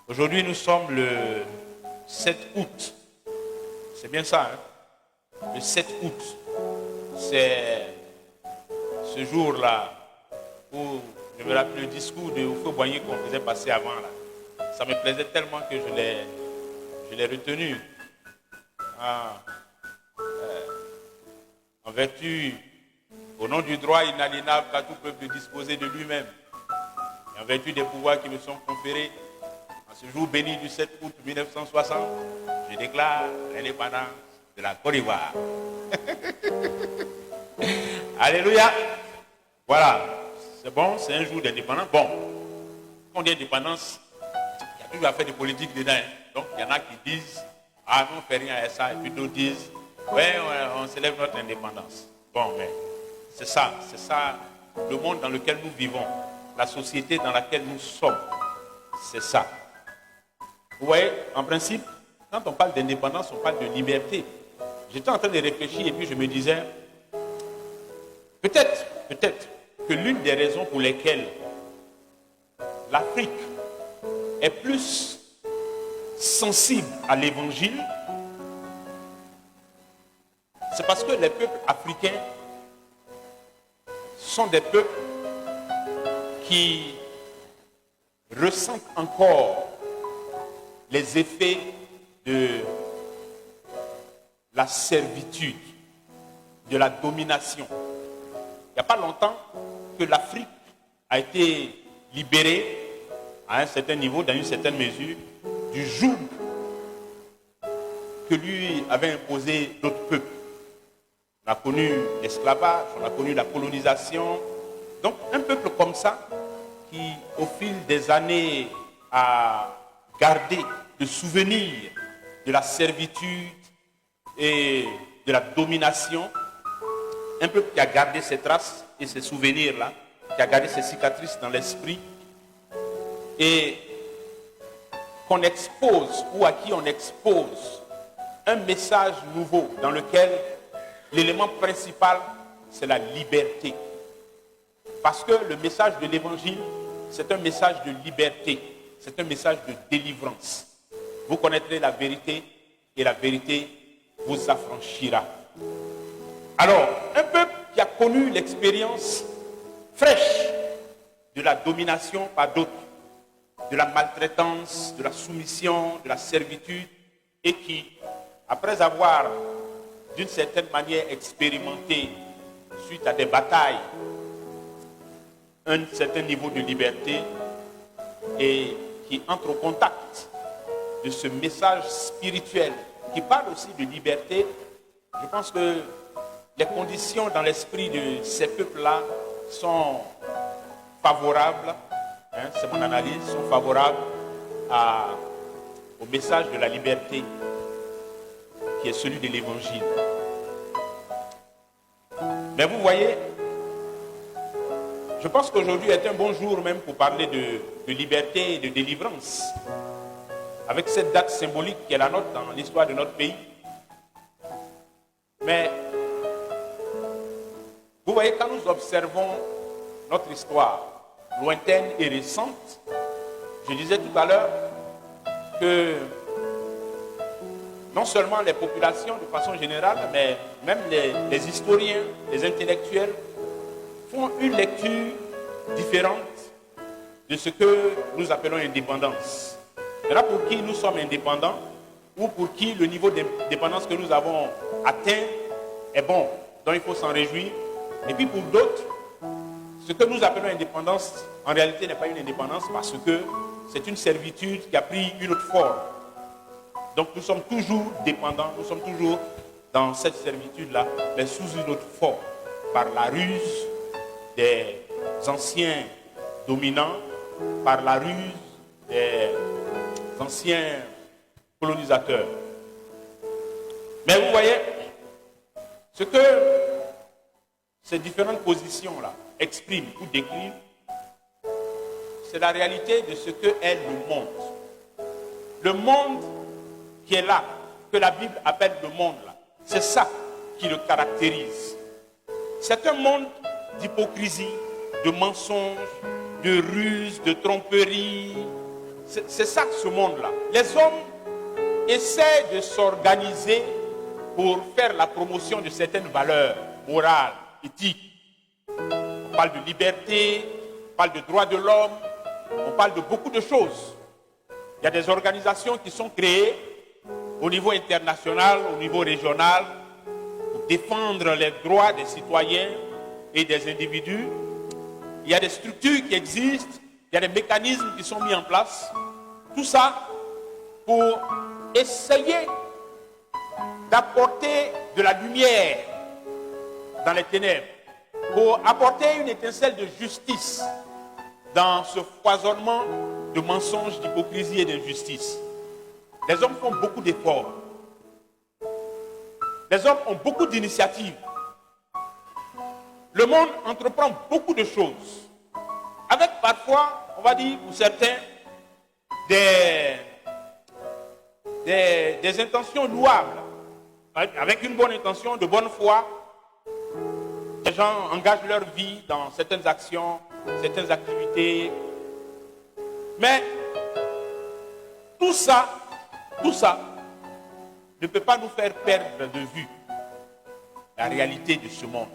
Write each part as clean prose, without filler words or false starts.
Aujourd'hui, nous sommes le 7 août. C'est bien ça, hein? Le 7 août. C'est ce jour-là où je me rappelle le discours de Houphouët-Boigny qu'on faisait passer avant. Là. Ça me plaisait tellement que je l'ai retenu. En vertu, au nom du droit inaliénable qu'à tout peuple de disposer de lui-même, et en vertu des pouvoirs qui me sont conférés, en ce jour béni du 7 août 1960, je déclare l'indépendance de la Côte d'Ivoire. Alléluia. Voilà, c'est bon, c'est un jour d'indépendance. Bon, quand on dit indépendance, il y a toujours affaire de politique dedans. Hein. Donc, il y en a qui disent, ah, nous, on ne fait rien à ça. Et puis d'autres disent, ouais, on célèbre notre indépendance. Bon, mais c'est ça le monde dans lequel nous vivons, la société dans laquelle nous sommes. C'est ça. Vous voyez, en principe, quand on parle d'indépendance, on parle de liberté. J'étais en train de réfléchir et puis je me disais, peut-être que l'une des raisons pour lesquelles l'Afrique est plus sensible à l'évangile, c'est parce que les peuples africains sont des peuples qui ressentent encore les effets de la servitude, de la domination. Il n'y a pas longtemps que l'Afrique a été libérée à un certain niveau, dans une certaine mesure, du joug que lui avait imposé d'autres peuples. On a connu l'esclavage, on a connu la colonisation. Donc un peuple comme ça, qui au fil des années a gardé le souvenir de la servitude et de la domination, un peuple qui a gardé ses traces et ses souvenirs-là, qui a gardé ses cicatrices dans l'esprit, et qu'on expose, ou à qui on expose un message nouveau dans lequel l'élément principal, c'est la liberté. Parce que le message de l'évangile, c'est un message de liberté, c'est un message de délivrance. Vous connaîtrez la vérité et la vérité vous affranchira. Alors, un peuple qui a connu l'expérience fraîche de la domination par d'autres, de la maltraitance, de la soumission, de la servitude, et qui, après avoir d'une certaine manière expérimenté, suite à des batailles, un certain niveau de liberté, et qui entre au contact de ce message spirituel qui parle aussi de liberté, je pense que les conditions dans l'esprit de ces peuples-là sont favorables, hein, c'est mon analyse, sont favorables au message de la liberté qui est celui de l'évangile. Mais vous voyez, je pense qu'aujourd'hui est un bon jour même pour parler de liberté et de délivrance. Avec cette date symbolique qui est la nôtre dans l'histoire de notre pays. Mais, vous voyez, quand nous observons notre histoire lointaine et récente, je disais tout à l'heure que non seulement les populations de façon générale, mais même les historiens, les intellectuels, font une lecture différente de ce que nous appelons indépendance. Il y en a pour qui nous sommes indépendants ou pour qui le niveau d'indépendance que nous avons atteint est bon, donc il faut s'en réjouir. Et puis pour d'autres, ce que nous appelons indépendance, en réalité n'est pas une indépendance parce que c'est une servitude qui a pris une autre forme. Donc nous sommes toujours dépendants, nous sommes toujours dans cette servitude-là, mais sous une autre forme, par la ruse des anciens dominants, par la ruse des anciens colonisateurs. Mais vous voyez, ce que ces différentes positions-là expriment ou décrivent, c'est la réalité de ce que est le monde. Le monde qui est là, que la Bible appelle le monde là, c'est ça qui le caractérise. C'est un monde d'hypocrisie, de mensonges, de ruses, de tromperies. C'est ça ce monde-là. Les hommes essaient de s'organiser pour faire la promotion de certaines valeurs morales, éthiques. On parle de liberté, on parle de droits de l'homme, on parle de beaucoup de choses. Il y a des organisations qui sont créées au niveau international, au niveau régional, pour défendre les droits des citoyens et des individus. Il y a des structures qui existent, il y a des mécanismes qui sont mis en place. Tout ça pour essayer d'apporter de la lumière dans les ténèbres, pour apporter une étincelle de justice dans ce foisonnement de mensonges, d'hypocrisie et d'injustice. Les hommes font beaucoup d'efforts. Les hommes ont beaucoup d'initiatives. Le monde entreprend beaucoup de choses. Avec parfois, on va dire pour certains, des intentions louables. Avec une bonne intention, de bonne foi, les gens engagent leur vie dans certaines actions, certaines activités. Mais tout ça ne peut pas nous faire perdre de vue la réalité de ce monde.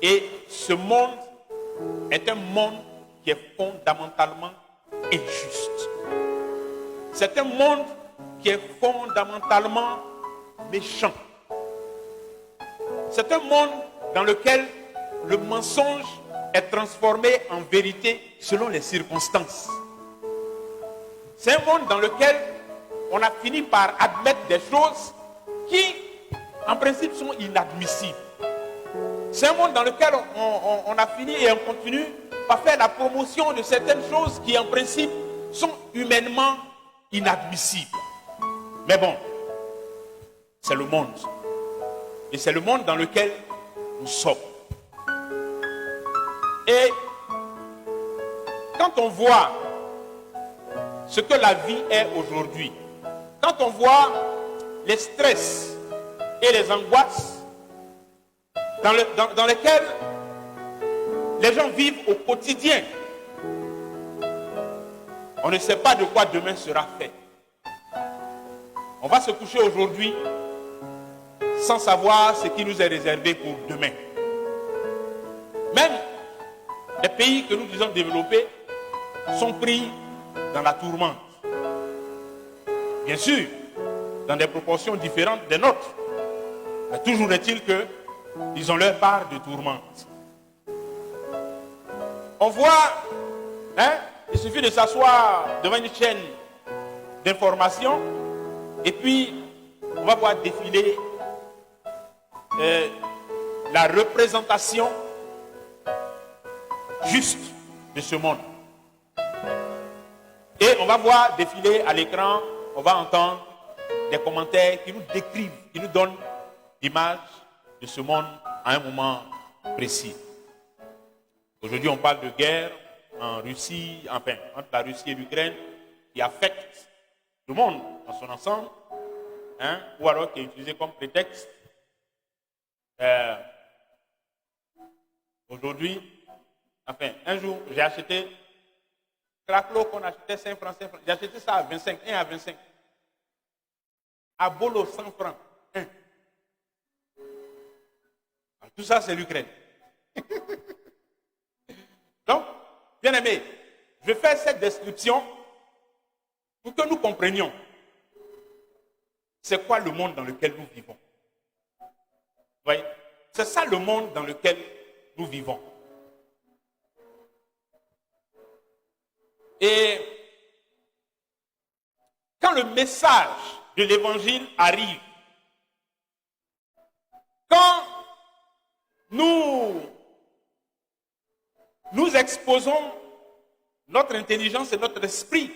Et ce monde est un monde qui est fondamentalement injuste. C'est un monde qui est fondamentalement méchant. C'est un monde dans lequel le mensonge est transformé en vérité selon les circonstances. C'est un monde dans lequel on a fini par admettre des choses qui, en principe, sont inadmissibles. C'est un monde dans lequel on a fini et on continue par faire la promotion de certaines choses qui, en principe, sont humainement inadmissibles. Mais bon, c'est le monde. Et c'est le monde dans lequel nous sommes. Et quand on voit ce que la vie est aujourd'hui, quand on voit les stress et les angoisses dans lesquels les gens vivent au quotidien, on ne sait pas de quoi demain sera fait. On va se coucher aujourd'hui sans savoir ce qui nous est réservé pour demain. Même les pays que nous disons développés sont pris dans la tourmente. Bien sûr, dans des proportions différentes des nôtres. Mais toujours est-il qu'ils ont leur part de tourmente. On voit, il suffit de s'asseoir devant une chaîne d'information et puis on va voir défiler la représentation juste de ce monde. Et on va voir défiler à l'écran, on va entendre des commentaires qui nous décrivent, qui nous donnent l'image de ce monde à un moment précis. Aujourd'hui, on parle de guerre en Russie, enfin, entre la Russie et l'Ukraine, qui affecte le monde dans son ensemble, ou alors qui est utilisé comme prétexte. Aujourd'hui, enfin, un jour, j'ai acheté Craclo qu'on achetait 5 francs, 5 francs. J'ai acheté ça à 25, 1 à 25. À Bolo, 100 francs, 1. Alors, tout ça, c'est l'Ukraine. Donc, bien aimé, je fais cette description pour que nous comprenions c'est quoi le monde dans lequel nous vivons. Vous voyez, c'est ça le monde dans lequel nous vivons. Et quand le message de l'évangile arrive, quand nous exposons notre intelligence et notre esprit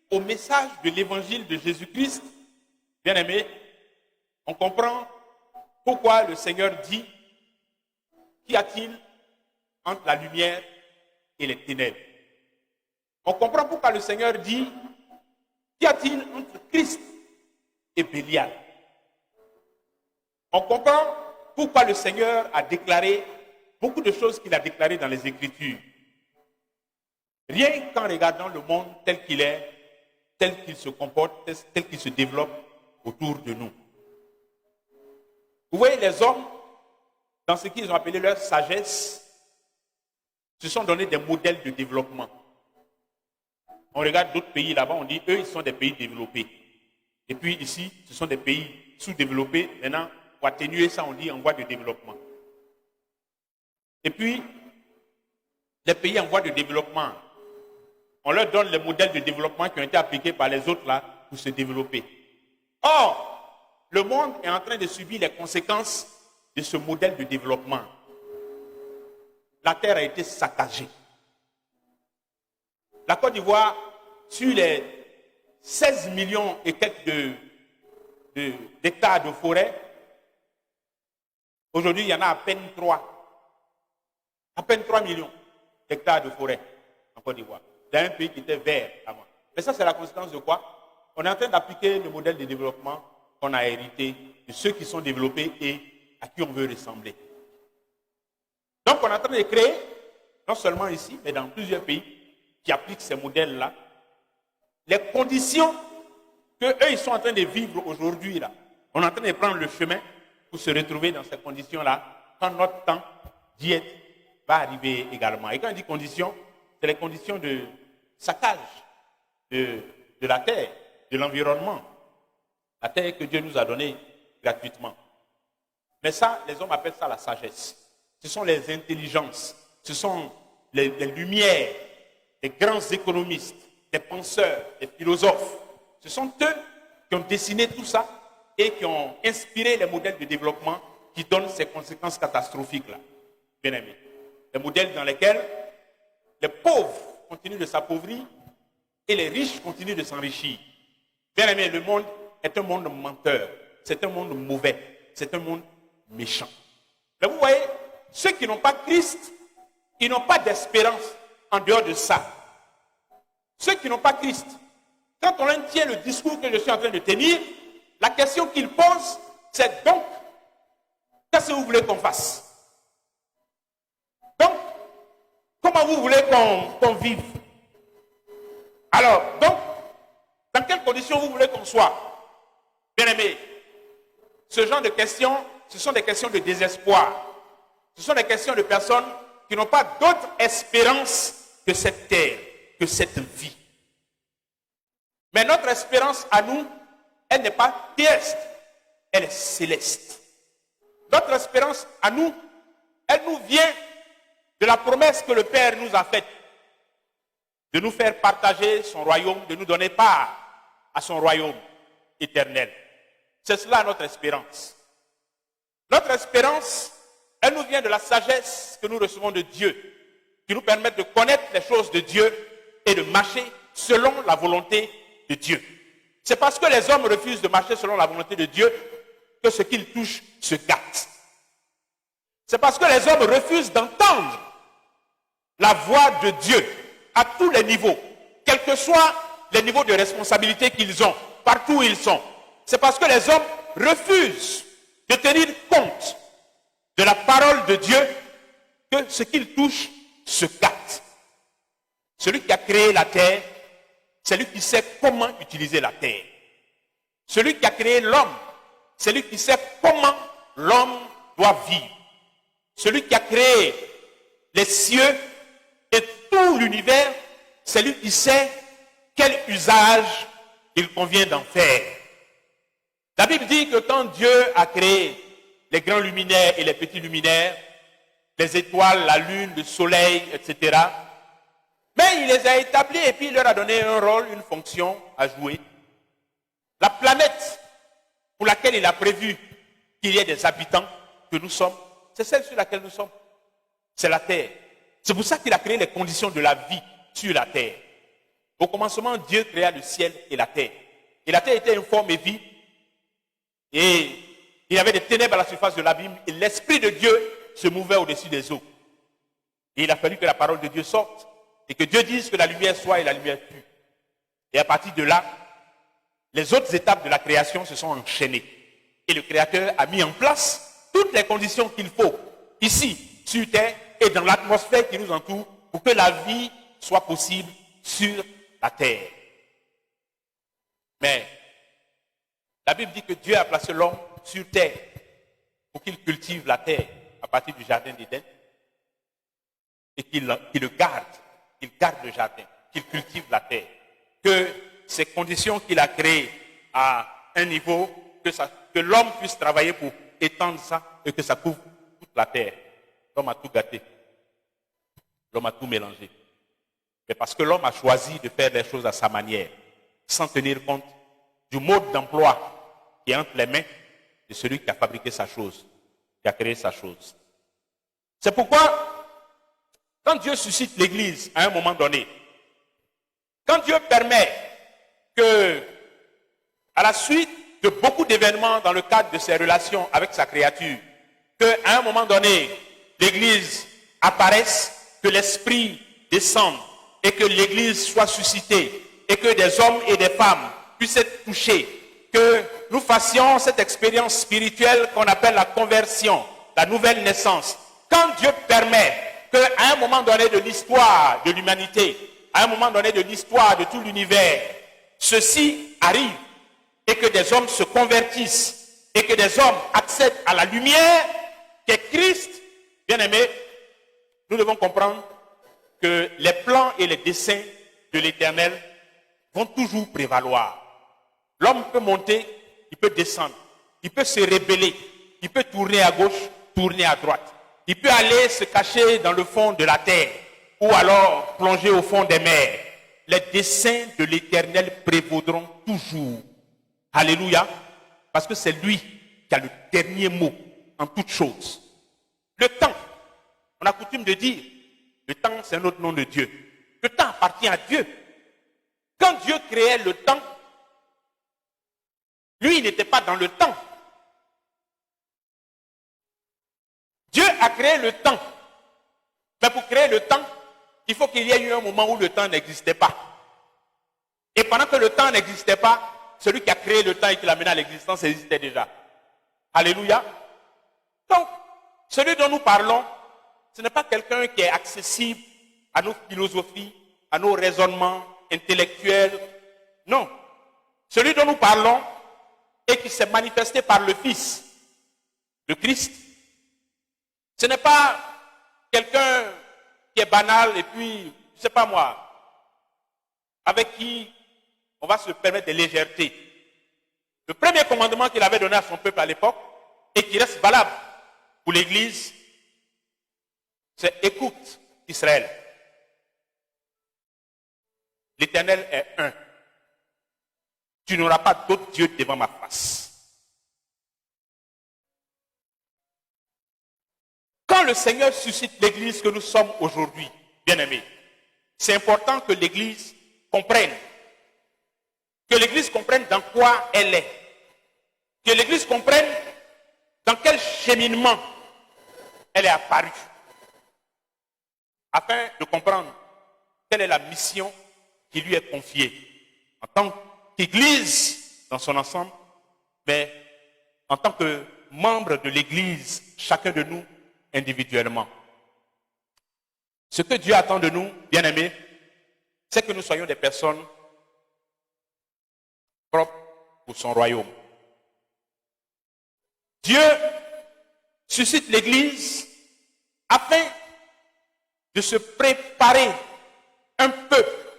au message de l'évangile de Jésus-Christ, bien aimé, on comprend pourquoi le Seigneur dit: qu'y a-t-il entre la lumière et les ténèbres? On comprend pourquoi le Seigneur dit: qu'y a-t-il entre Christ et Bélial? On comprend pourquoi le Seigneur a déclaré beaucoup de choses qu'il a déclarées dans les Écritures. Rien qu'en regardant le monde tel qu'il est, tel qu'il se comporte, tel qu'il se développe autour de nous. Vous voyez, les hommes, dans ce qu'ils ont appelé leur sagesse, se sont donné des modèles de développement. On regarde d'autres pays là-bas, on dit, eux, ils sont des pays développés. Et puis ici, ce sont des pays sous-développés. Maintenant, pour atténuer ça, on dit en voie de développement. Et puis, les pays en voie de développement, on leur donne les modèles de développement qui ont été appliqués par les autres là pour se développer. Or, le monde est en train de subir les conséquences de ce modèle de développement. La terre a été saccagée. La Côte d'Ivoire, sur les 16 millions et quelques d'hectares de forêt, aujourd'hui, il y en a à peine 3. À peine 3 millions d'hectares de forêt en Côte d'Ivoire. Dans un pays qui était vert avant. Mais ça, c'est la conséquence de quoi? On est en train d'appliquer le modèle de développement qu'on a hérité de ceux qui sont développés et à qui on veut ressembler. Donc, on est en train de créer, non seulement ici, mais dans plusieurs pays qui appliquent ces modèles-là, les conditions qu'eux, ils sont en train de vivre aujourd'hui, là. On est en train de prendre le chemin pour se retrouver dans ces conditions-là quand notre temps d'y être va arriver également. Et quand on dit conditions, c'est les conditions de saccage de la terre, de l'environnement. La terre que Dieu nous a donnée gratuitement. Mais ça, les hommes appellent ça la sagesse. Ce sont les intelligences, ce sont les lumières des grands économistes, des penseurs, des philosophes. Ce sont eux qui ont dessiné tout ça et qui ont inspiré les modèles de développement qui donnent ces conséquences catastrophiques-là. Bien aimés. Les modèles dans lesquels les pauvres continuent de s'appauvrir et les riches continuent de s'enrichir. Bien aimé, le monde est un monde menteur, c'est un monde mauvais, c'est un monde méchant. Mais vous voyez, ceux qui n'ont pas Christ, ils n'ont pas d'espérance en dehors de ça. Ceux qui n'ont pas Christ, quand on leur tient le discours que je suis en train de tenir, la question qu'ils posent, c'est donc, qu'est-ce que vous voulez qu'on fasse? Donc, comment vous voulez qu'on vive? Alors, donc, dans quelles conditions vous voulez qu'on soit? Bien aimé, ce genre de questions, ce sont des questions de désespoir. Ce sont des questions de personnes qui n'ont pas d'autre espérance que cette terre, que cette vie. Mais notre espérance à nous, elle n'est pas terrestre, elle est céleste. Notre espérance à nous, elle nous vient de la promesse que le Père nous a faite, de nous faire partager son royaume, de nous donner part à son royaume éternel. C'est cela notre espérance. Notre espérance, elle nous vient de la sagesse que nous recevons de Dieu, qui nous permet de connaître les choses de Dieu et de marcher selon la volonté de Dieu. C'est parce que les hommes refusent de marcher selon la volonté de Dieu que ce qu'ils touchent se gâte. C'est parce que les hommes refusent d'entendre la voix de Dieu à tous les niveaux, quels que soient les niveaux de responsabilité qu'ils ont, partout où ils sont. C'est parce que les hommes refusent de tenir compte de la parole de Dieu que ce qu'ils touchent se gâte. Celui qui a créé la terre, c'est lui qui sait comment utiliser la terre. Celui qui a créé l'homme, c'est lui qui sait comment l'homme doit vivre. Celui qui a créé les cieux et tout l'univers, c'est lui qui sait quel usage il convient d'en faire. La Bible dit que quand Dieu a créé les grands luminaires et les petits luminaires, les étoiles, la lune, le soleil, etc., mais il les a établis et puis il leur a donné un rôle, une fonction à jouer. La planète pour laquelle il a prévu qu'il y ait des habitants que nous sommes, c'est celle sur laquelle nous sommes. C'est la terre. C'est pour ça qu'il a créé les conditions de la vie sur la terre. Au commencement, Dieu créa le ciel et la terre. Et la terre était informe et vide. Et il y avait des ténèbres à la surface de l'abîme. Et l'Esprit de Dieu se mouvait au-dessus des eaux. Et il a fallu que la parole de Dieu sorte. Et que Dieu dise que la lumière soit et la lumière fut. Et à partir de là, les autres étapes de la création se sont enchaînées. Et le Créateur a mis en place toutes les conditions qu'il faut, ici, sur terre, et dans l'atmosphère qui nous entoure, pour que la vie soit possible sur la terre. Mais la Bible dit que Dieu a placé l'homme sur terre pour qu'il cultive la terre à partir du jardin d'Éden et qu'il le garde, qu'il garde le jardin, qu'il cultive la terre. Que ces conditions qu'il a créées à un niveau, que l'homme puisse travailler pour étendre ça et que ça couvre toute la terre. L'homme a tout gâté. L'homme a tout mélangé. Mais parce que l'homme a choisi de faire les choses à sa manière, sans tenir compte du mode d'emploi qui est entre les mains de celui qui a fabriqué sa chose, qui a créé sa chose. C'est pourquoi, quand Dieu suscite l'Église à un moment donné, quand Dieu permet que, à la suite de beaucoup d'événements dans le cadre de ses relations avec sa créature, qu'à un moment donné, l'Église apparaisse, que l'Esprit descende et que l'Église soit suscitée et que des hommes et des femmes puissent être touchés, que nous fassions cette expérience spirituelle qu'on appelle la conversion, la nouvelle naissance. Quand Dieu permet qu'à un moment donné de l'histoire de l'humanité, à un moment donné de l'histoire de tout l'univers, ceci arrive et que des hommes se convertissent et que des hommes accèdent à la lumière qu'est Christ, bien aimé, nous devons comprendre que les plans et les desseins de l'Éternel vont toujours prévaloir. L'homme peut monter, il peut descendre, il peut se rebeller, il peut tourner à gauche, tourner à droite. Il peut aller se cacher dans le fond de la terre ou alors plonger au fond des mers. Les desseins de l'Éternel prévaudront toujours. Alléluia. Parce que c'est lui qui a le dernier mot en toutes choses. Le temps, on a coutume de dire, le temps c'est un autre nom de Dieu. Le temps appartient à Dieu. Quand Dieu créait le temps, lui il n'était pas dans le temps. Dieu a créé le temps. Mais pour créer le temps, il faut qu'il y ait eu un moment où le temps n'existait pas. Et pendant que le temps n'existait pas, celui qui a créé le temps et qui l'a mené à l'existence existait déjà. Alléluia. Donc, celui dont nous parlons, ce n'est pas quelqu'un qui est accessible à nos philosophies, à nos raisonnements intellectuels. Non. Celui dont nous parlons et qui s'est manifesté par le Fils, le Christ, ce n'est pas quelqu'un qui est banal et puis, je ne sais pas moi, avec qui on va se permettre des légèretés. Le premier commandement qu'il avait donné à son peuple à l'époque et qui reste valable pour l'Église, c'est écoute Israël. L'Éternel est un. Tu n'auras pas d'autre Dieu devant ma face. Quand le Seigneur suscite l'Église que nous sommes aujourd'hui, bien-aimés, c'est important que l'Église comprenne. Que l'Église comprenne dans quoi elle est. Que l'Église comprenne dans quel cheminement elle est apparue. Afin de comprendre quelle est la mission qui lui est confiée. En tant qu'Église dans son ensemble, mais en tant que membre de l'Église, chacun de nous individuellement. Ce que Dieu attend de nous, bien-aimés, c'est que nous soyons des personnes propres pour son royaume. Dieu suscite l'Église afin de se préparer un peuple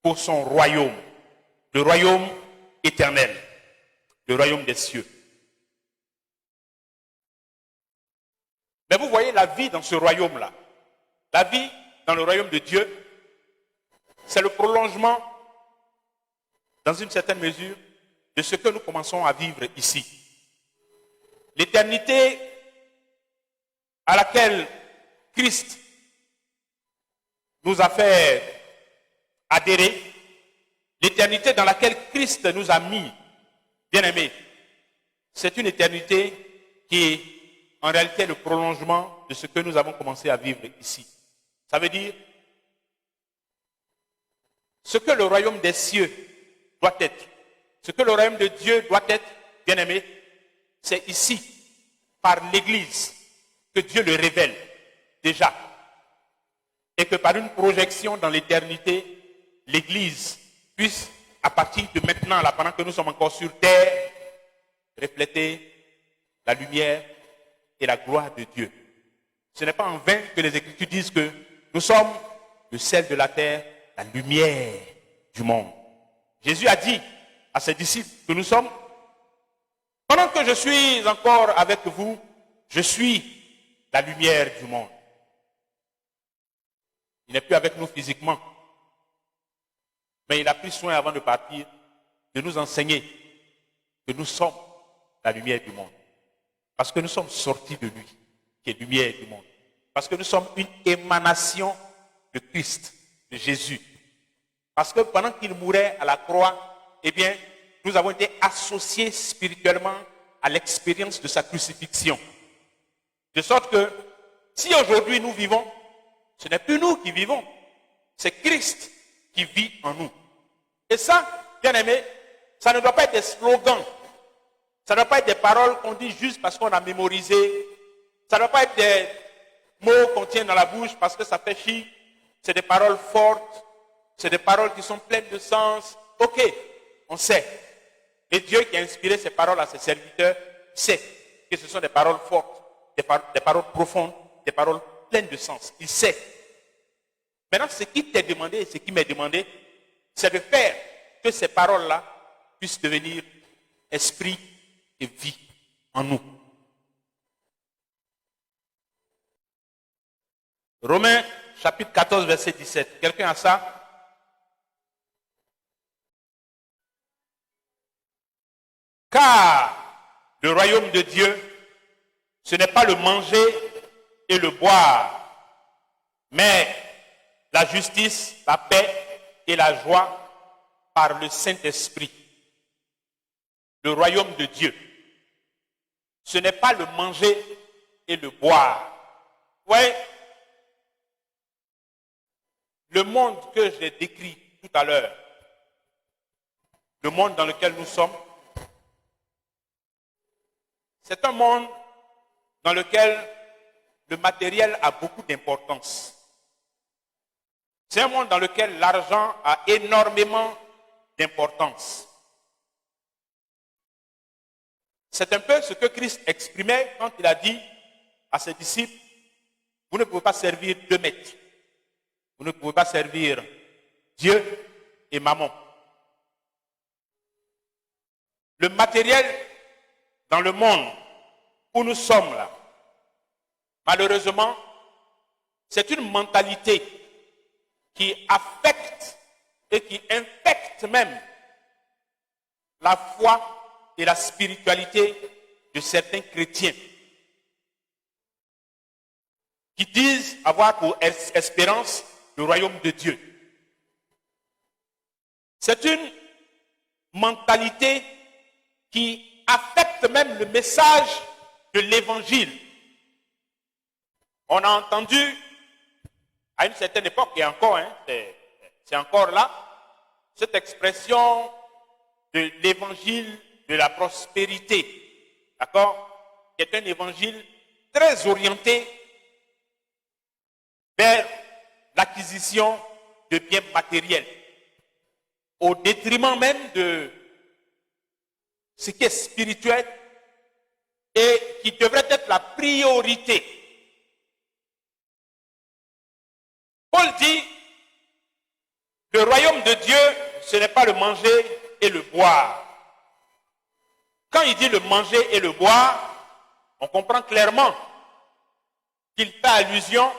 pour son royaume, le royaume éternel, le royaume des cieux. Mais vous voyez la vie dans ce royaume-là, la vie dans le royaume de Dieu, c'est le prolongement, dans une certaine mesure, de ce que nous commençons à vivre ici. L'éternité à laquelle Christ nous a fait adhérer, l'éternité dans laquelle Christ nous a mis, bien-aimés, c'est une éternité qui est en réalité le prolongement de ce que nous avons commencé à vivre ici. Ça veut dire ce que le royaume des cieux doit être, ce que le royaume de Dieu doit être, bien-aimé, c'est ici, par l'Église, que Dieu le révèle déjà. et que par une projection dans l'éternité, l'Église puisse, à partir de maintenant, là, pendant que nous sommes encore sur terre, refléter la lumière et la gloire de Dieu. Ce n'est pas en vain que les Écritures disent que nous sommes le sel de la terre, la lumière du monde. Jésus a dit à ses disciples que nous sommes, pendant que je suis encore avec vous, je suis la lumière du monde. Il n'est plus avec nous physiquement, mais il a pris soin avant de partir de nous enseigner que nous sommes la lumière du monde. Parce que nous sommes sortis de lui, qui est lumière du monde. Parce que nous sommes une émanation de Christ, de Jésus. Parce que pendant qu'il mourait à la croix, eh bien, nous avons été associés spirituellement à l'expérience de sa crucifixion. De sorte que, si aujourd'hui nous vivons, ce n'est plus nous qui vivons, c'est Christ qui vit en nous. Et ça, bien aimé, ça ne doit pas être des slogans. Ça ne doit pas être des paroles qu'on dit juste parce qu'on a mémorisé. Ça ne doit pas être des mots qu'on tient dans la bouche parce que ça fait chier. C'est des paroles fortes. C'est des paroles qui sont pleines de sens. Ok, on sait. Et Dieu qui a inspiré ces paroles à ses serviteurs sait que ce sont des paroles fortes, des paroles profondes, des paroles pleines de sens. Il sait. Maintenant, ce qui t'est demandé et ce qui m'est demandé, c'est de faire que ces paroles-là puissent devenir esprit et vie en nous. Romains chapitre 14, verset 17. Quelqu'un a ça? Car le royaume de Dieu, ce n'est pas le manger et le boire, mais la justice, la paix et la joie par le Saint-Esprit. Le royaume de Dieu, ce n'est pas le manger et le boire. Ouais, le monde que j'ai décrit tout à l'heure, le monde dans lequel nous sommes, c'est un monde dans lequel le matériel a beaucoup d'importance. C'est un monde dans lequel l'argent a énormément d'importance. C'est un peu ce que Christ exprimait quand il a dit à ses disciples, vous ne pouvez pas servir deux maîtres. Vous ne pouvez pas servir Dieu et Mammon. Le matériel dans le monde où nous sommes là, malheureusement, c'est une mentalité qui affecte et qui infecte même la foi et la spiritualité de certains chrétiens qui disent avoir pour espérance le royaume de Dieu. C'est une mentalité qui affecte même le message de l'évangile. On a entendu à une certaine époque, et encore, c'est encore là, cette expression de l'évangile de la prospérité, d'accord, qui est un évangile très orienté vers l'acquisition de biens matériels, au détriment même de ce qui est spirituel et qui devrait être la priorité. Paul dit, le royaume de Dieu, ce n'est pas le manger et le boire. Quand il dit le manger et le boire, on comprend clairement qu'il fait allusion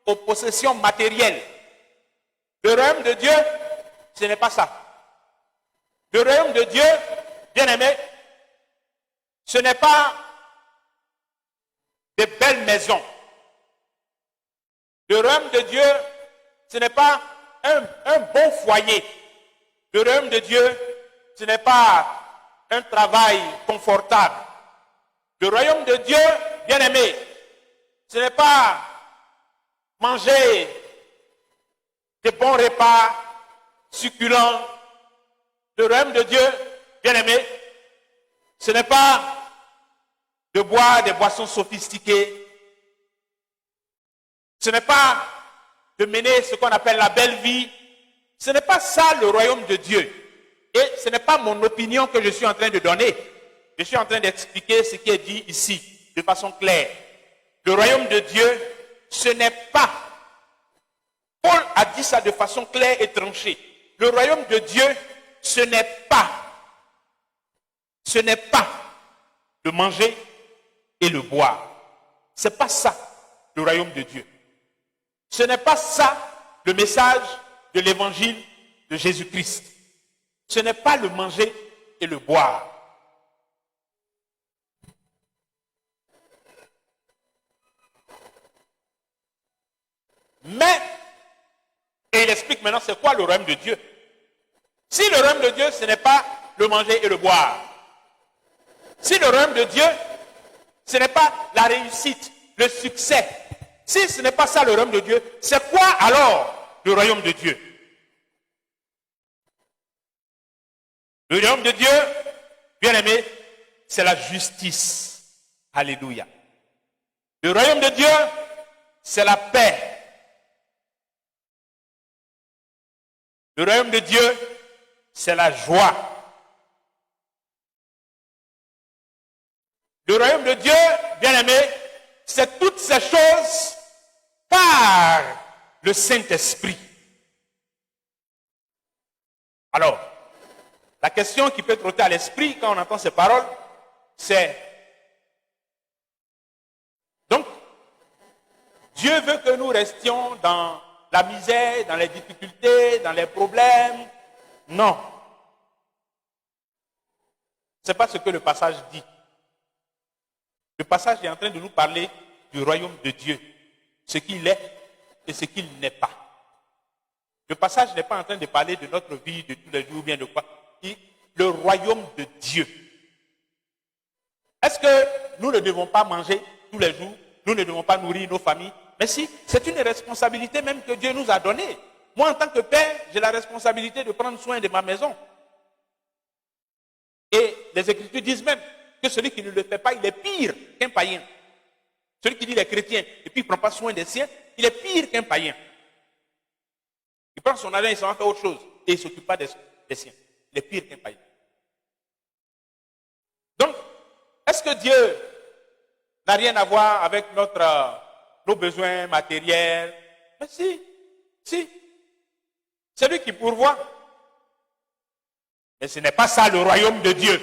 aux possessions matérielles. Le royaume de Dieu, ce n'est pas ça. Le royaume de Dieu, bien aimé, ce n'est pas des belles maisons. Le royaume de Dieu, ce n'est pas un bon foyer. Le royaume de Dieu, ce n'est pas un travail confortable. Le royaume de Dieu, bien aimé, ce n'est pas manger des bons repas succulents. Le royaume de Dieu, bien aimé, ce n'est pas de boire des boissons sophistiquées. Ce n'est pas de mener ce qu'on appelle la belle vie. Ce n'est pas ça le royaume de Dieu. Et ce n'est pas mon opinion que je suis en train de donner. Je suis en train d'expliquer ce qui est dit ici, de façon claire. Le royaume de Dieu, ce n'est pas, Paul a dit ça de façon claire et tranchée. Le royaume de Dieu, ce n'est pas le manger et le boire. Ce n'est pas ça, le royaume de Dieu. Ce n'est pas ça, le message de l'évangile de Jésus-Christ. Ce n'est pas le manger et le boire. Mais, et il explique maintenant c'est quoi le royaume de Dieu. Si le royaume de Dieu, ce n'est pas le manger et le boire. Si le royaume de Dieu, ce n'est pas la réussite, le succès. Si ce n'est pas ça le royaume de Dieu, c'est quoi alors le royaume de Dieu? Le royaume de Dieu, bien aimé, c'est la justice. Alléluia. Le royaume de Dieu, c'est la paix. Le royaume de Dieu, c'est la joie. Le royaume de Dieu, bien aimé, c'est toutes ces choses par le Saint-Esprit. Alors, la question qui peut trotter à l'esprit quand on entend ces paroles, c'est donc, Dieu veut que nous restions dans la misère, dans les difficultés, dans les problèmes. Non. Ce n'est pas ce que le passage dit. Le passage est en train de nous parler du royaume de Dieu, ce qu'il est et ce qu'il n'est pas. Le passage n'est pas en train de parler de notre vie de tous les jours ou bien de quoi. Le royaume de Dieu. Est-ce que nous ne devons pas manger tous les jours? Nous ne devons pas nourrir nos familles? Mais si, c'est une responsabilité même que Dieu nous a donnée. Moi, en tant que père, j'ai la responsabilité de prendre soin de ma maison. Et les Écritures disent même que celui qui ne le fait pas, il est pire qu'un païen. Celui qui dit il est chrétien et puis il ne prend pas soin des siens, il est pire qu'un païen. Il prend son argent, il s'en va faire autre chose et il ne s'occupe pas des siens. Il est pire qu'un païen. Donc, est-ce que Dieu n'a rien à voir avec nos besoins matériels? Mais si. C'est lui qui pourvoit. Mais ce n'est pas ça le royaume de Dieu.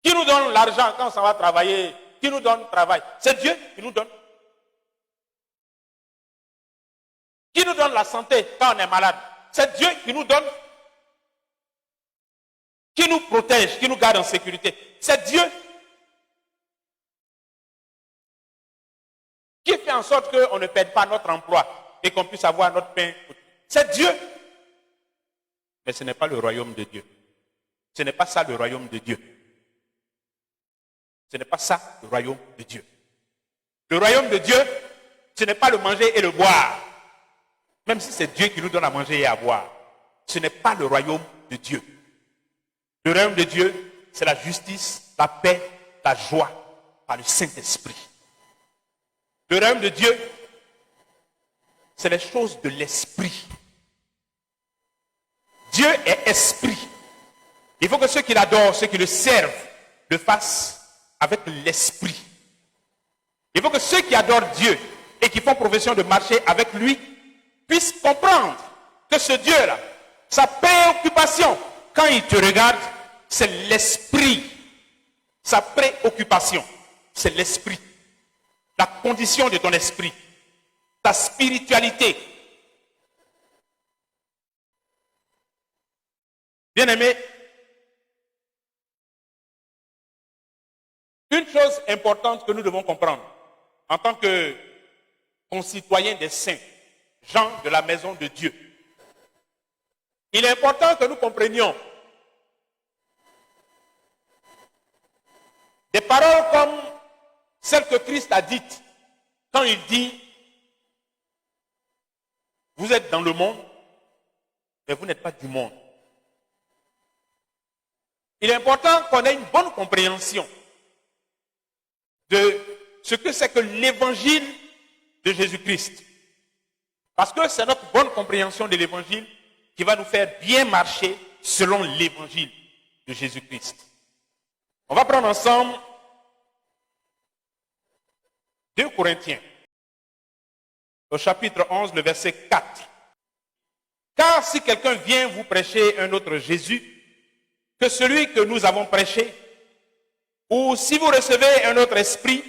Qui nous donne l'argent quand on s'en va travailler? Qui nous donne le travail? C'est Dieu qui nous donne. Qui nous donne la santé quand on est malade? C'est Dieu qui nous donne. Qui nous protège, qui nous garde en sécurité? C'est Dieu. Qui fait en sorte qu'on ne perde pas notre emploi et qu'on puisse avoir notre pain? C'est Dieu. Mais ce n'est pas le royaume de Dieu. Ce n'est pas ça le royaume de Dieu. Ce n'est pas ça le royaume de Dieu. Le royaume de Dieu, ce n'est pas le manger et le boire. Même si c'est Dieu qui nous donne à manger et à boire. Ce n'est pas le royaume de Dieu. Le royaume de Dieu, c'est la justice, la paix, la joie par le Saint-Esprit. Le royaume de Dieu, c'est les choses de l'esprit. Dieu est esprit. Il faut que ceux qui l'adorent, ceux qui le servent, le fassent avec l'esprit. Il faut que ceux qui adorent Dieu et qui font profession de marcher avec lui puissent comprendre que ce Dieu-là, sa préoccupation, quand il te regarde, c'est l'esprit. Sa préoccupation, c'est l'esprit. La condition de ton esprit, ta spiritualité. Bien-aimé, une chose importante que nous devons comprendre en tant que concitoyens des saints, gens de la maison de Dieu, il est important que nous comprenions des paroles comme celles que Christ a dites quand il dit « Vous êtes dans le monde, mais vous n'êtes pas du monde ». Il est important qu'on ait une bonne compréhension de ce que c'est que l'évangile de Jésus-Christ. Parce que c'est notre bonne compréhension de l'évangile qui va nous faire bien marcher selon l'évangile de Jésus-Christ. On va prendre ensemble 2 Corinthiens, au chapitre 11, le verset 4. Car si quelqu'un vient vous prêcher un autre Jésus que celui que nous avons prêché, ou si vous recevez un autre esprit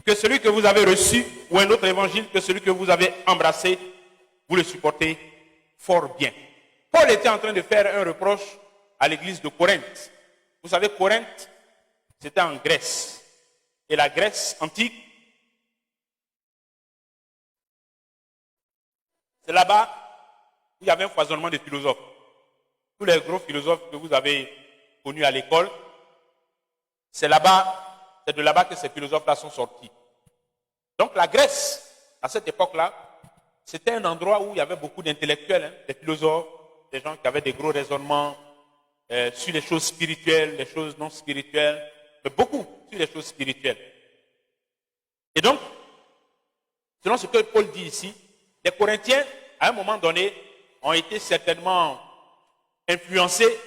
que celui que vous avez reçu, ou un autre évangile que celui que vous avez embrassé, vous le supportez fort bien. Paul était en train de faire un reproche à l'église de Corinthe. Vous savez, Corinthe, c'était en Grèce. Et la Grèce antique, c'est là-bas où il y avait un foisonnement de philosophes. Tous les gros philosophes que vous avez connus à l'école, c'est de là-bas que ces philosophes-là sont sortis. Donc la Grèce, à cette époque-là, c'était un endroit où il y avait beaucoup d'intellectuels, des philosophes, des gens qui avaient des gros raisonnements sur les choses spirituelles, les choses non spirituelles, mais beaucoup sur les choses spirituelles. Et donc, selon ce que Paul dit ici, les Corinthiens, à un moment donné, ont été certainement influencés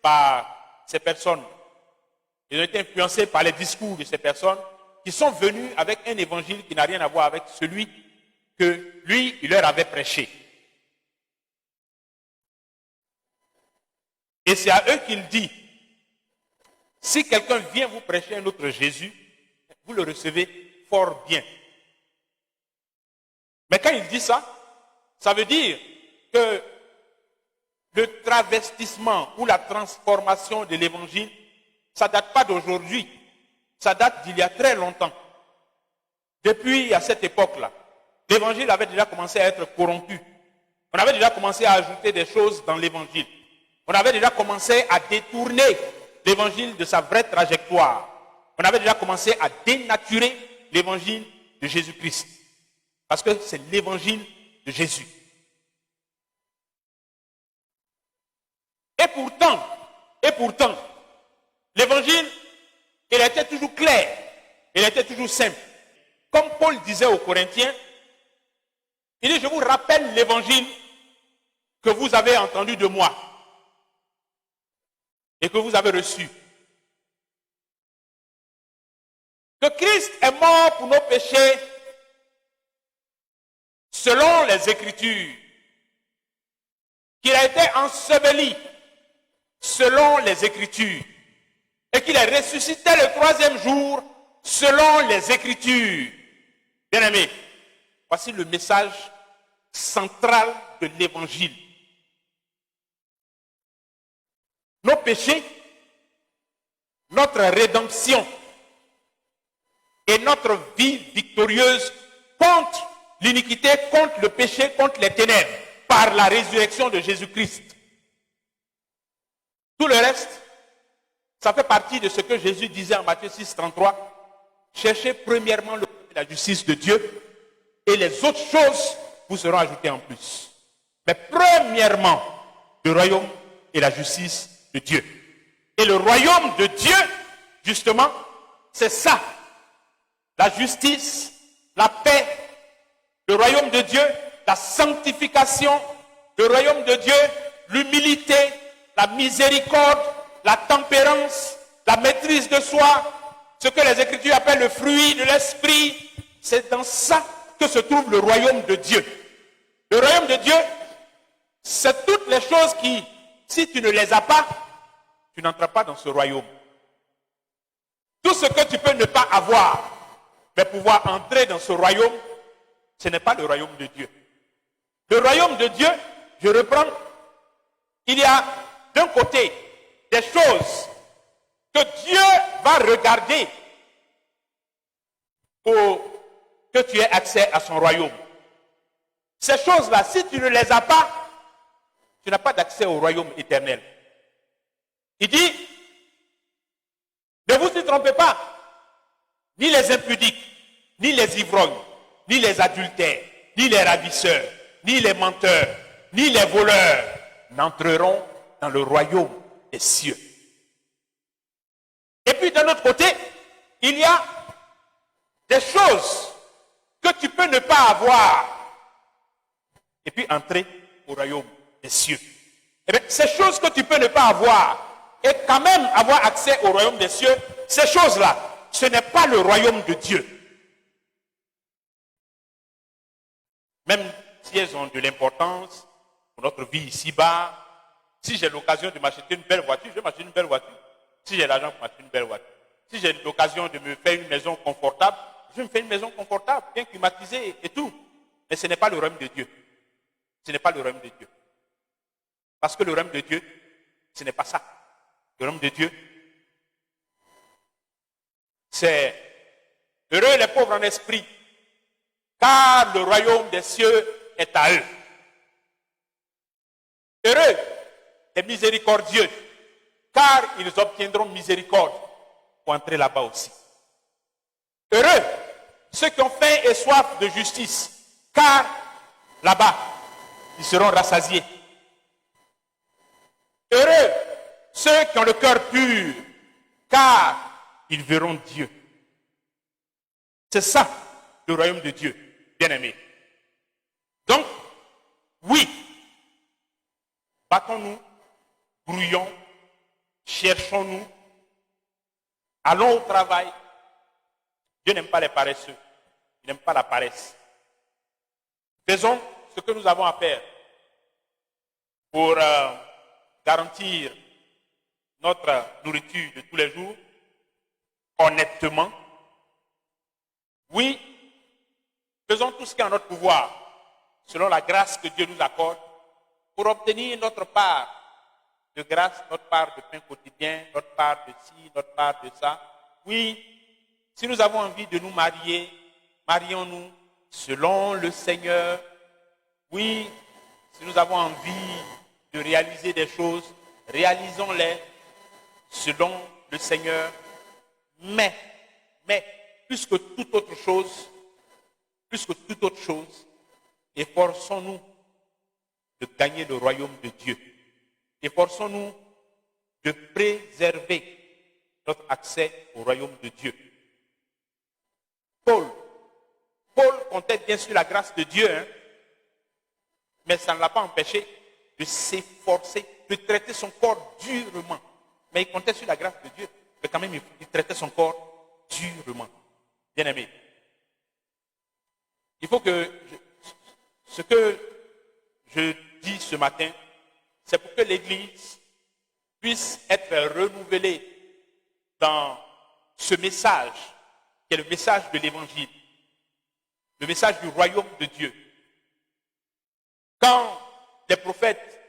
par ces personnes. Ils ont été influencés par les discours de ces personnes qui sont venus avec un évangile qui n'a rien à voir avec celui que lui, il leur avait prêché. Et c'est à eux qu'il dit, si quelqu'un vient vous prêcher un autre Jésus, vous le recevez fort bien. Mais quand il dit ça, ça veut dire que le travestissement ou la transformation de l'évangile, ça ne date pas d'aujourd'hui, ça date d'il y a très longtemps. Depuis à cette époque-là, l'évangile avait déjà commencé à être corrompu. On avait déjà commencé à ajouter des choses dans l'évangile. On avait déjà commencé à détourner l'évangile de sa vraie trajectoire. On avait déjà commencé à dénaturer l'évangile de Jésus-Christ. Parce que c'est l'évangile de Jésus. Et pourtant, l'évangile, il était toujours clair, il était toujours simple. Comme Paul disait aux Corinthiens, il dit, je vous rappelle l'évangile que vous avez entendu de moi et que vous avez reçu. Que Christ est mort pour nos péchés selon les Écritures, qu'il a été enseveli selon les Écritures et qu'il est ressuscité le 3e jour selon les Écritures. Bien-aimés, voici le message central de l'Évangile. Nos péchés, notre rédemption et notre vie victorieuse contre l'iniquité, contre le péché, contre les ténèbres, par la résurrection de Jésus-Christ. Tout le reste, ça fait partie de ce que Jésus disait en Matthieu 6, 33. Cherchez premièrement la justice de Dieu et les autres choses vous seront ajoutées en plus. Mais premièrement, le royaume et la justice de Dieu. Et le royaume de Dieu, justement, c'est ça. La justice, la paix, le royaume de Dieu, la sanctification, le royaume de Dieu, l'humilité, la miséricorde, la tempérance, la maîtrise de soi, ce que les Écritures appellent le fruit de l'esprit. C'est dans ça que se trouve le royaume de Dieu. Le royaume de Dieu, c'est toutes les choses qui, si tu ne les as pas, tu n'entres pas dans ce royaume. Tout ce que tu peux ne pas avoir, mais pouvoir entrer dans ce royaume, ce n'est pas le royaume de Dieu. Le royaume de Dieu, je reprends, il y a d'un côté des choses que Dieu va regarder pour que tu aies accès à son royaume. Ces choses-là, si tu ne les as pas, tu n'as pas d'accès au royaume éternel. Il dit, ne vous y trompez pas, ni les impudiques, ni les ivrognes, ni les adultères, ni les ravisseurs, ni les menteurs, ni les voleurs n'entreront dans le royaume des cieux. Et puis d'un autre côté, il y a des choses que que tu peux ne pas avoir et puis entrer au royaume des cieux. Eh bien, ces choses que tu peux ne pas avoir et quand même avoir accès au royaume des cieux, ces choses-là, ce n'est pas le royaume de Dieu. Même si elles ont de l'importance pour notre vie ici-bas, si j'ai l'occasion de m'acheter une belle voiture, je vais m'acheter une belle voiture. Si j'ai l'argent pour m'acheter une belle voiture. Si j'ai l'occasion de me faire une maison confortable, je me fais une maison confortable, bien climatisée et tout. Mais ce n'est pas le royaume de Dieu. Ce n'est pas le royaume de Dieu. Parce que le royaume de Dieu, ce n'est pas ça. Le royaume de Dieu, c'est heureux les pauvres en esprit, car le royaume des cieux est à eux. Heureux les miséricordieux, car ils obtiendront miséricorde pour entrer là-bas aussi. Heureux ceux qui ont faim et soif de justice, car là-bas, ils seront rassasiés. Heureux ceux qui ont le cœur pur, car ils verront Dieu. C'est ça, le royaume de Dieu, bien-aimés. Donc, oui, battons-nous, brouillons, cherchons-nous, allons au travail. Dieu n'aime pas les paresseux, il n'aime pas la paresse. Faisons ce que nous avons à faire pour garantir notre nourriture de tous les jours, honnêtement. Oui, faisons tout ce qui est en notre pouvoir, selon la grâce que Dieu nous accorde, pour obtenir notre part de grâce, notre part de pain quotidien, notre part de ci, notre part de ça. Oui, si nous avons envie de nous marier, marions-nous selon le Seigneur. Oui, si nous avons envie de réaliser des choses, réalisons-les selon le Seigneur. Mais, plus que toute autre chose, efforçons-nous de gagner le royaume de Dieu. Efforçons-nous de préserver notre accès au royaume de Dieu. Paul comptait bien sûr la grâce de Dieu, mais ça ne l'a pas empêché de s'efforcer, de traiter son corps durement. Mais il comptait sur la grâce de Dieu, mais quand même il traitait son corps durement. Bien-aimé, il faut que ce que je dis ce matin, c'est pour que l'Église puisse être renouvelée dans ce message, qui est le message de l'Évangile, le message du royaume de Dieu. Quand les prophètes,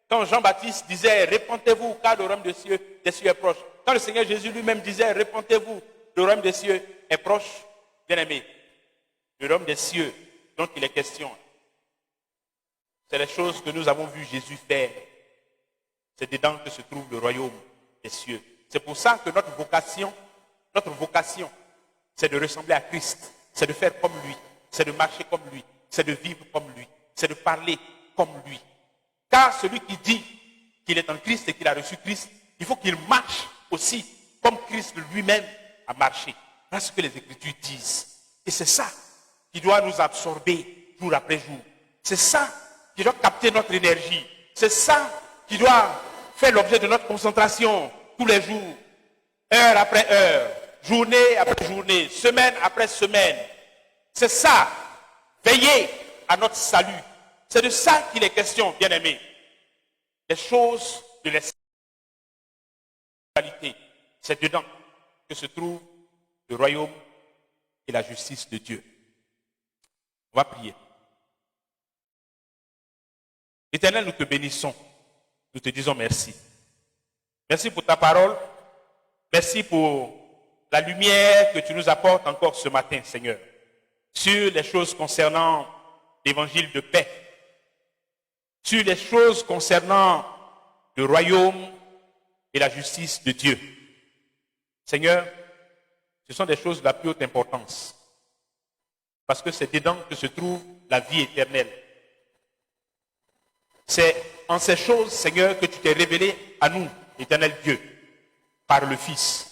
quand Jean-Baptiste disait « Répentez-vous, car le royaume des cieux est proche », quand le Seigneur Jésus lui-même disait « Répentez-vous, le royaume des cieux est proche », bien-aimé, le royaume des cieux dont il est question, c'est les choses que nous avons vu Jésus faire. C'est dedans que se trouve le royaume des cieux. C'est pour ça que notre vocation, c'est de ressembler à Christ. C'est de faire comme lui. C'est de marcher comme lui. C'est de vivre comme lui. C'est de parler comme lui. Car celui qui dit qu'il est en Christ et qu'il a reçu Christ, il faut qu'il marche aussi comme Christ lui-même a marché. Voilà ce que les Écritures disent. Et c'est ça qui doit nous absorber jour après jour. C'est ça qui doit capter notre énergie. C'est ça qui doit faire l'objet de notre concentration tous les jours, heure après heure, journée après journée, semaine après semaine. C'est ça, veiller à notre salut. C'est de ça qu'il est question, bien-aimés. Les choses de l'espiritualité, c'est dedans que se trouve le royaume et la justice de Dieu. On va prier. Éternel, nous te bénissons. Nous te disons merci. Merci pour ta parole. Merci pour la lumière que tu nous apportes encore ce matin, Seigneur, sur les choses concernant l'évangile de paix, sur les choses concernant le royaume et la justice de Dieu. Seigneur, ce sont des choses de la plus haute importance, parce que c'est dedans que se trouve la vie éternelle. C'est en ces choses, Seigneur, que tu t'es révélé à nous, éternel Dieu, par le Fils.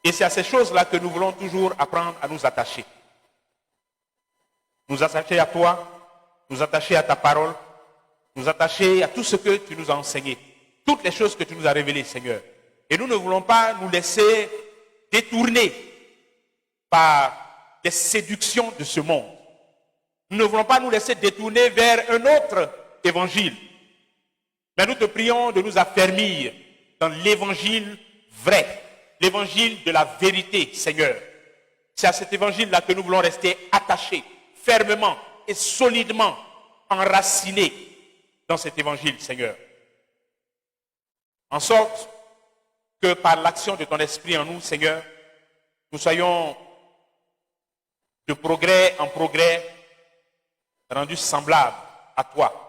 Et c'est à ces choses-là que nous voulons toujours apprendre à nous attacher. nous attacher à toi, nous attacher à ta parole, nous attacher à tout ce que tu nous as enseigné, toutes les choses que tu nous as révélées, Seigneur. Et nous ne voulons pas nous laisser détourner par des séductions de ce monde. Nous ne voulons pas nous laisser détourner vers un autre évangile. Mais nous te prions de nous affermir dans l'évangile vrai, l'évangile de la vérité, Seigneur. C'est à cet évangile-là que nous voulons rester attachés, fermement et solidement enracinés dans cet évangile, Seigneur. En sorte que par l'action de ton esprit en nous, Seigneur, nous soyons de progrès en progrès rendus semblables à toi.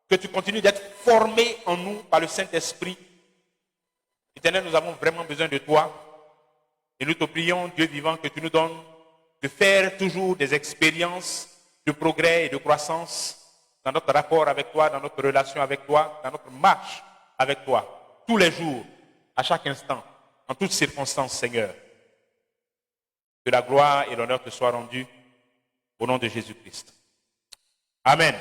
Que tu continues d'être formé en nous par le Saint-Esprit. Éternel, nous avons vraiment besoin de toi. Et nous te prions, Dieu vivant, que tu nous donnes de faire toujours des expériences de progrès et de croissance dans notre rapport avec toi, dans notre relation avec toi, dans notre marche avec toi, tous les jours, à chaque instant, en toutes circonstances, Seigneur. Que la gloire et l'honneur te soient rendus au nom de Jésus-Christ. Amen.